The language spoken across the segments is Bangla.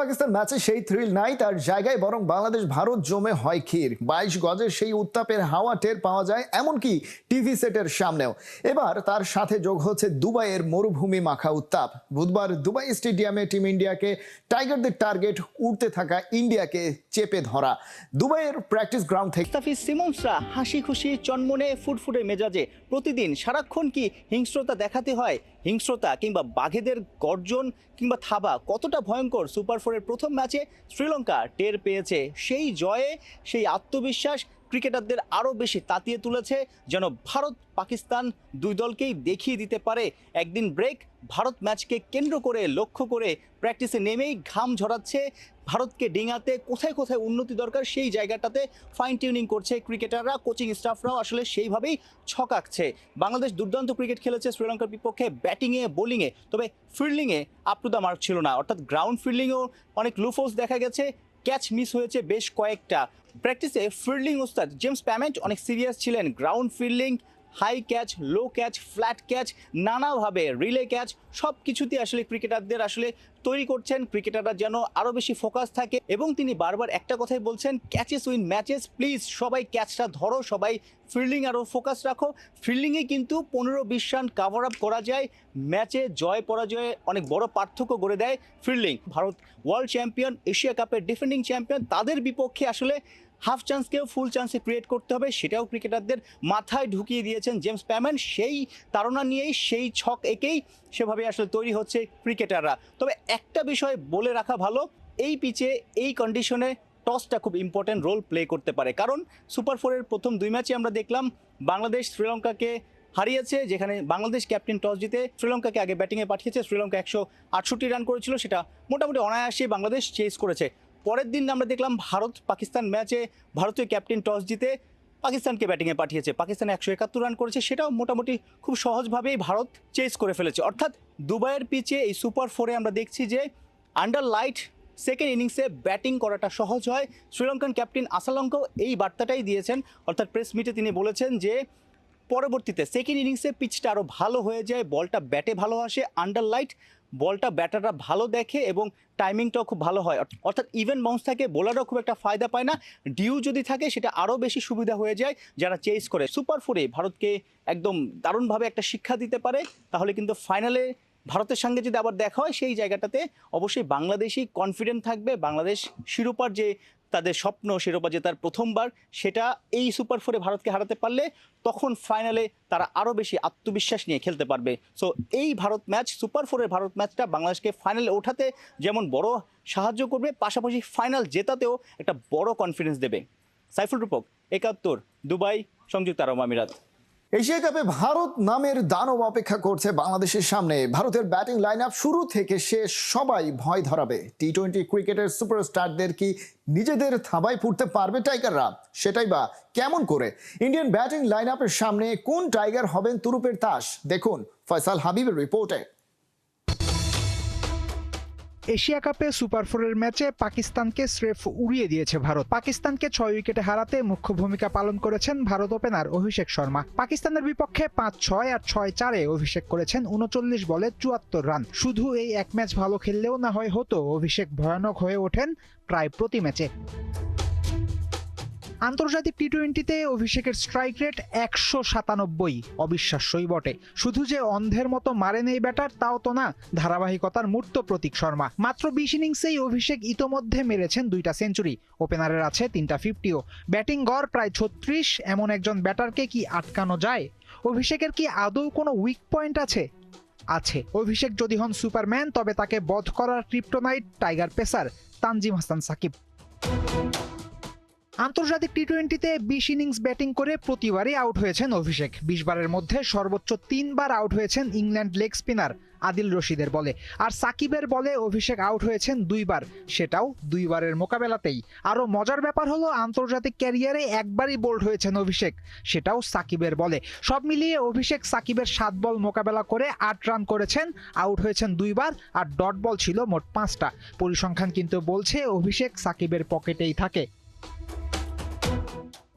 পাকিস্তান ম্যাচে সেই থ্রিল নাই, তার জায়গায় বরং বাংলাদেশ ভারত জমে হয় ক্ষীর। 22 গজের সেই উত্তাপের হাওয়া টের পাওয়া যায় এমনকি টিভি সেটের সামনেও। এবার তার সাথে যোগ হচ্ছে দুবাইয়ের মরুভূমি মাখা উত্তাপ। বুধবার দুবাই স্টেডিয়ামে টিম ইন্ডিয়াকে টাইগারদের টার্গেট উঠতে থাকা ইন্ডিয়াকে চেপে ধরা। দুবাইয়ের প্র্যাকটিস গ্রাউন্ড থেকে মুস্তাফিজ সিমন্সরা হাসি খুশি চনমনে ফুটফুটে মেজাজে প্রতিদিন সারাক্ষণ কি হিংস্রতা দেখাতে হয়? হিংস্রতা কিংবা বাঘেদের গর্জন কিংবা থাবা কতটা ভয়ঙ্কর সুপার ফোরের প্রথম ম্যাচে শ্রীলঙ্কা টের পেয়েছে। সেই জয়ে সেই আত্মবিশ্বাস ক্রিকেটারদের আরও বেশি তাতিয়ে তুলেছে, যেন ভারত পাকিস্তান দুই দলকেই দেখিয়ে দিতে পারে একদিন ব্রেক। ভারত ম্যাচকে কেন্দ্র করে লক্ষ্য করে প্র্যাকটিসে নেমেই ঘাম ঝরাচ্ছে। ভারতকে ডিঙাতে কোথায় কোথায় উন্নতি দরকার সেই জায়গাটাতে ফাইন টিউনিং করছে ক্রিকেটাররা, কোচিং স্টাফরাও আসলে সেইভাবেই ছকাচ্ছে। বাংলাদেশ দুর্দান্ত ক্রিকেট খেলেছে শ্রীলঙ্কার বিপক্ষে ব্যাটিংয়ে বোলিংয়ে, তবে ফিল্ডিংয়ে আপ টু দ্য মার্ক ছিল না। অর্থাৎ গ্রাউন্ড ফিল্ডিংয়েও অনেক লুফোলস দেখা গেছে, ক্যাচ মিস হয়েছে বেশ কয়েকটা। প্র্যাকটিসে ফিল্ডিং ওস্তাদ জেমস প্যামেন্ট অনেক সিরিয়াস ছিলেন। গ্রাউন্ড ফিল্ডিং, হাই ক্যাচ, লো ক্যাচ, ফ্ল্যাট ক্যাচ, নানাভাবে রিলে ক্যাচ সব কিছুতে আসলে ক্রিকেটারদের আসলে তৈরি করছেন। ক্রিকেটাররা যেন আরও বেশি ফোকাস থাকে এবং তিনি বারবার একটা কথাই বলছেন, ক্যাচেস উইন ম্যাচেস, প্লিজ সবাই ক্যাচটা ধরো, সবাই ফিল্ডিং আরও ফোকাস রাখো। ফিল্ডিংয়ে কিন্তু 15-20 রান কাভার আপ করা যায়, ম্যাচে জয় পরাজয়ে অনেক বড় পার্থক্য করে দেয় fielding. Bharat world champion, Asia কাপের ডিফেন্ডিং চ্যাম্পিয়ন, তাদের বিপক্ষে আসলে হাফ চান্সকেও ফুল চান্সে ক্রিয়েট করতে হবে, সেটাও ক্রিকেটারদের মাথায় ঢুকিয়ে দিয়েছেন জেমস প্যামেন্ট। সেই তাড়না নিয়েই, সেই ছক এঁকেই সেভাবে আসলে তৈরি হচ্ছে ক্রিকেটাররা। তবে একটা বিষয় বলে রাখা ভালো, এই পিচে এই কন্ডিশনে টসটা খুব ইম্পর্টেন্ট রোল প্লে করতে পারে। কারণ সুপার ফোরের প্রথম দুই ম্যাচে আমরা দেখলাম বাংলাদেশ শ্রীলঙ্কাকে হারিয়েছে, যেখানে বাংলাদেশ ক্যাপ্টেন টস জিতে শ্রীলঙ্কাকে আগে ব্যাটিংয়ে পাঠিয়েছে। শ্রীলঙ্কা 168 রান করেছিল, সেটা মোটামুটি অনায়াসে বাংলাদেশ চেস করেছে। পরের দিন আমরা দেখলাম ভারত পাকিস্তান ম্যাচে ভারতীয় ক্যাপ্টেন টস জিতে পাকিস্তানকে ব্যাটিংয়ে পাঠিয়েছে, পাকিস্তান 171 রান করেছে, সেটাও মোটামুটি খুব সহজভাবেই ভারত চেস করে ফেলেছে। অর্থাৎ দুবাইয়ের পিচে এই সুপার ফোরে আমরা দেখছি যে আন্ডার লাইট সেকেন্ড ইনিংসে ব্যাটিং করাটা সহজ হয়। শ্রীলঙ্কান ক্যাপ্টেন আসালঙ্কাও এই বার্তাটাই দিয়েছেন, অর্থাৎ প্রেস মিটে তিনি বলেছেন যে পরবর্তীতে সেকেন্ড ইনিংসে পিচটা আরও ভালো হয়ে যায়, বলটা ব্যাটে ভালো আসে, আন্ডার লাইট বলটা ব্যাটাররা ভালো দেখে এবং টাইমিংটাও খুব ভালো হয়। অর্থাৎ ইভেন বাউন্স থাকে, বোলারও খুব একটা ফায়দা পায় না, ডিউ যদি থাকে সেটা আরও বেশি সুবিধা হয়ে যায় যারা চেস করে। সুপার ফোরে ভারতকে একদম দারুণভাবে একটা শিক্ষা দিতে পারে, তাহলে কিন্তু ফাইনালে ভারতের সঙ্গে যদি আবার দেখা হয় সেই জায়গাটাতে অবশ্যই বাংলাদেশই কনফিডেন্ট থাকবে। বাংলাদেশ শিরোপার যে তাদের স্বপ্ন, শিরোপা জেতার প্রথমবার, সেটা এই সুপার ফোরে ভারতকে হারাতে পারলে তখন ফাইনালে তারা আরও বেশি আত্মবিশ্বাস নিয়ে খেলতে পারবে। সো এই ভারত ম্যাচ, সুপার ফোরের ভারত ম্যাচটা বাংলাদেশকে ফাইনালে ওঠাতে যেমন বড় সাহায্য করবে, পাশাপাশি ফাইনাল জেতাতেও একটা বড় কনফিডেন্স দেবে। সাইফুল রূপক, 71, দুবাই, সংযুক্ত আরব আমিরাত। এশিয়া কাপে ভারত নামের দানব অপেক্ষা করছে বাংলাদেশের সামনে। ভারতের ব্যাটিং লাইন আপ শুরু থেকে শেষ সবাই ভয় ধরাবে। টি-20 ক্রিকেটের সুপারস্টারদের কি নিজেদের থাবায় ফুটতে পারবে টাইগাররা? সেটাই বা কেমন করে? ইন্ডিয়ান ব্যাটিং লাইন আপের সামনে কোন টাইগার হবেন তুরুপের তাস? দেখুন ফয়সাল হাবিবের রিপোর্টে। এশিয়া কাপে সুপার ফোরের ম্যাচে পাকিস্তানকে স্রেফ উড়িয়ে দিয়েছে ভারত। পাকিস্তানকে 6 উইকেটে হারাতে মুখ্য ভূমিকা পালন করেছেন ভারত ওপেনার অভিষেক শর্মা। পাকিস্তানের বিপক্ষে 5-6 আর 6-4-এ অভিষেক করেছেন 39 বলে 74 রান। শুধু এই এক ম্যাচ ভালো খেললেও না হয় হতো, অভিষেক ভয়ানক হয়ে ওঠেন প্রায় প্রতি ম্যাচে। আন্তর্জাতিক টি-20তে অভিষেকের স্ট্রাইক রেট 197, অবিশ্বাস্যই বটে। শুধু যে অন্ধের মতো মারেন এই ব্যাটার তাও তো না, ধারাবাহিকতার মূর্ত প্রতীক শর্মা। মাত্র 20 ইনিংসেই অভিষেক ইতোমধ্যে মেরেছেন 2টা সেঞ্চুরি, ওপেনারের আছে 3টা 50ও। ব্যাটিং গড় প্রায় 36, এমন একজন ব্যাটারকে কি আটকানো যায়? অভিষেকের কি আদৌ কোনো উইক পয়েন্ট আছে? আছে। অভিষেক যদি হন সুপারম্যান, তবে তাকে বধ করার kryptonite tiger pacer Tanzim Hasan Sakib. আন্তর্জাতিক টি-20তে 20 ইনিংস ব্যাটিং করে প্রতিবারই আউট হয়েছেন অভিষেক। 20 বারের মধ্যে সর্বোচ্চ 3 বার আউট হয়েছেন ইংল্যান্ড লেগ স্পিনার আদিল রশিদের বলে। আর সাকিবের বলে অভিষেক আউট হয়েছেন 2 বার, সেটাও 2 বারের মোকাবেলাতেই। আরও মজার ব্যাপার হলো আন্তর্জাতিক ক্যারিয়ারে একবারই বোল্ড হয়েছেন অভিষেক, সেটাও সাকিবের বলে। সব মিলিয়ে অভিষেক সাকিবের 7 বল মোকাবেলা করে 8 রান করেছেন, আউট হয়েছেন 2 বার, আর ডট বল ছিল মোট 5টা। পরিসংখ্যান কিন্তু বলছে অভিষেক সাকিবের পকেটেই থাকে।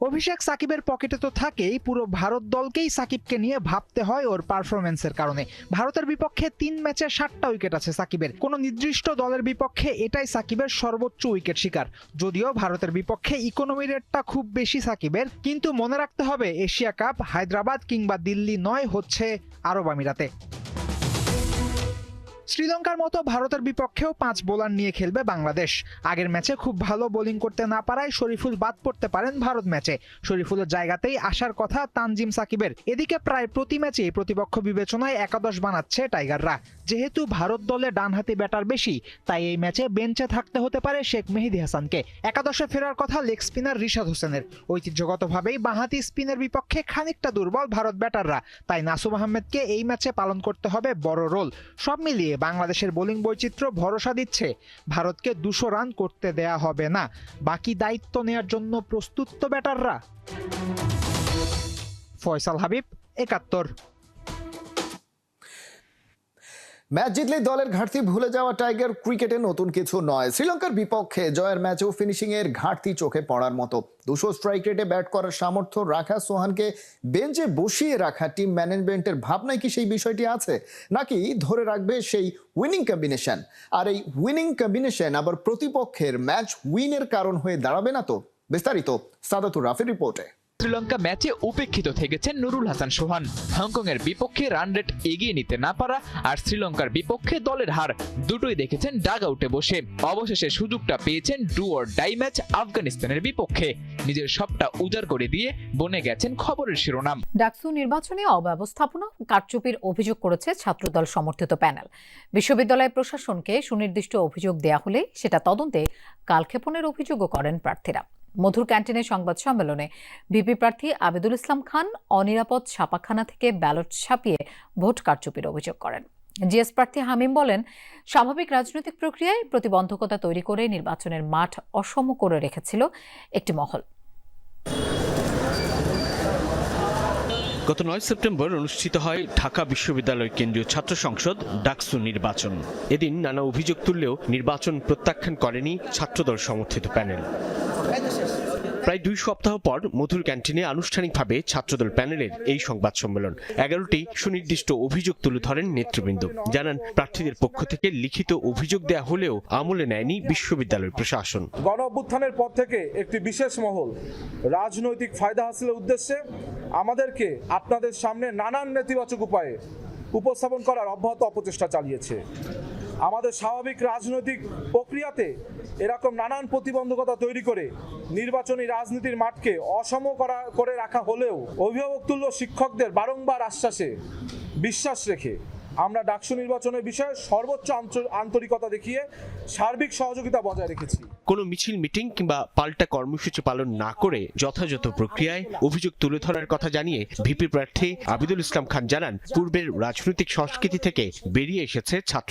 অভিষেক সাকিবের পকেটে তো থাকেই, পুরো ভারত দলকেই সাকিবকে নিয়ে ভাবতে হয় ওর পারফরমেন্সের কারণে। ভারতের বিপক্ষে 3 ম্যাচে 7টা উইকেট আছে সাকিবের। কোনো নির্দিষ্ট দলের বিপক্ষে এটাই সাকিবের সর্বোচ্চ উইকেট শিকার। যদিও ভারতের বিপক্ষে ইকোনমি রেটটা খুব বেশি সাকিবের, কিন্তু মনে রাখতে হবে এশিয়া কাপ হায়দ্রাবাদ কিংবা দিল্লি নয়, হচ্ছে আরব আমিরাতে। শ্রীলঙ্কার মতো ভারতের বিপক্ষেও 5 বোলার নিয়ে খেলবে বাংলাদেশ। আগের ম্যাচে খুব ভালো বোলিং করতে না পারায় শরীফুল বাদ পড়তে পারেন ভারত ম্যাচে। শরীফুলের জায়গাতেই আসার কথা তানজিম সাকিবের। এদিকে প্রায় প্রতি ম্যাচেই প্রতিপক্ষ বিবেচনায় একাদশ বানাচ্ছে টাইগাররা। যেহেতু ভারত দলে ডানহাতি ব্যাটার বেশি, তাই এই ম্যাচে বেঞ্চে থাকতে হতে পারে শেখ মেহেদী হাসানকে। একাদশে ফেরার কথা লেগ স্পিনার রিশাদ হোসেনের। ঐতিহ্যগতভাবেই বাঁহাতি স্পিনের বিপক্ষে খানিকটা দুর্বল ভারত ব্যাটাররা, তাই নাসুম আহমেদকে এই ম্যাচে পালন করতে হবে বড় রোল। সব মিলিয়ে বাংলাদেশের বোলিং বৈচিত্র্য ভরসা দিচ্ছে ভারতকে 200 রান করতে দেয়া হবে না। বাকি দায়িত্ব নেয়ার জন্য প্রস্তুত তো ব্যাটাররা। ফয়সাল হাবিব, 71। ম্যাচ জিতলেই দলের ঘাটতি ভুলে যাওয়া টাইগার ক্রিকেটে নতুন কিছু নয়। শ্রীলঙ্কার বিপক্ষে জয়ের ম্যাচেও ফিনিশিং এর ঘাটতি চোখে পড়ার মতো। 200 স্ট্রাইক রেটে ব্যাট করার সামর্থ্য রাখা সোহানকে বেঞ্চে বসিয়ে রাখা টিম ম্যানেজমেন্টের ভাবনায় কি সেই বিষয়টি আছে, নাকি ধরে রাখবে সেই উইনিং কম্বিনেশন? আর এই উইনিং কম্বিনেশন আবার প্রতিপক্ষের ম্যাচ উইনের কারণ হয়ে দাঁড়াবে না তো? বিস্তারিত সাদাতুর রাফির রিপোর্টে। শ্রীলঙ্কা ম্যাচে উপেক্ষিত থেকেছেন নুরুল হাসান সোহান। হংকংয়ের বিপক্ষে রান রেট এগিয়ে নিতে না পারা আর শ্রীলঙ্কার বিপক্ষে দলের হার, দুটোই দেখেছেন ডাগ আউটে বসে। অবশেষে সুযোগটা পেয়েছেন ডু অর ডাই ম্যাচ আফগানিস্তানের বিপক্ষে। নিজের সবটা উজাড় করে দিয়ে বনে গেছেন খবরের শিরোনাম। ডাকসু নির্বাচনে অব্যবস্থাপনা কারচুপির অভিযোগ করেছে ছাত্রদল সমর্থিত প্যানেল। বিশ্ববিদ্যালয় প্রশাসনকে সুনির্দিষ্ট অভিযোগ দেয়া হলে সেটা তদন্তে কালক্ষেপণের অভিযোগও করেন প্রার্থীরা। মধুর ক্যান্টিনের সংবাদ সম্মেলনে ভিপি প্রার্থী আবেদুল ইসলাম খান অনিরাপদ ছাপাখানা থেকে ব্যালট ছাপিয়ে ভোট কারচুপির অভিযোগ করেন। জিএস প্রার্থী হামিম বলেন, স্বাভাবিক রাজনৈতিক প্রক্রিয়ায় প্রতিবন্ধকতা তৈরি করে নির্বাচনের মাঠ অসম করে রেখেছিল একটি মহল। গত 9 সেপ্টেম্বর অনুষ্ঠিত হয় ঢাকা বিশ্ববিদ্যালয় কেন্দ্রীয় ছাত্র সংসদ ডাকসু নির্বাচন। এদিন নানা অভিযোগ তুললেও নির্বাচন প্রত্যাখ্যান করেনি ছাত্রদল সমর্থিত প্যানেল। প্রায় 2 সপ্তাহ পর মধুর ক্যান্টিনে আনুষ্ঠানিকভাবে ছাত্রদল প্যানেলের এই সংবাদ সম্মেলন। 11টি সুনির্দিষ্ট অভিযোগ তুলে ধরেন নেতৃবৃন্দ। জানান, প্রার্থীদের পক্ষ থেকে লিখিত অভিযোগ দেয়া হলেও আমলে নেয়নি বিশ্ববিদ্যালয় প্রশাসন। গণ অভ্যুত্থানের পর থেকে একটি বিশেষ মহল রাজনৈতিক ফায়দা হাসিলের উদ্দেশ্যে আমাদেরকে আপনাদের সামনে নানান নেতিবাচক উপায়ে উপস্থাপন করার অব্যাহত অপচেষ্টা চালিয়েছে। আমাদের স্বাভাবিক রাজনৈতিক প্রক্রিয়াতে এরকম নানান প্রতিবন্ধকতা তৈরি করে নির্বাচনী রাজনীতির মাঠকে অসম করে রাখা হলেও অভিভাবক তুল্য শিক্ষকদের বারংবার আশ্বাসে বিশ্বাস রেখে আমরা ডাকসু নির্বাচনের বিষয়ে সর্বোচ্চ আন্তরিকতা দেখিয়ে সার্বিক সহযোগিতা বজায় রেখেছি। কোনো মিছিল, মিটিং কিংবা পাল্টা কর্মসূচি পালন না করে যথাযথ প্রক্রিয়ায় অভিযোগ তুলে ধরার কথা জানিয়ে ভিপি প্রার্থী আবেদুল ইসলাম খান জানান, পূর্বের রাজনৈতিক সংস্কৃতি থেকে বেরিয়ে এসেছে ছাত্র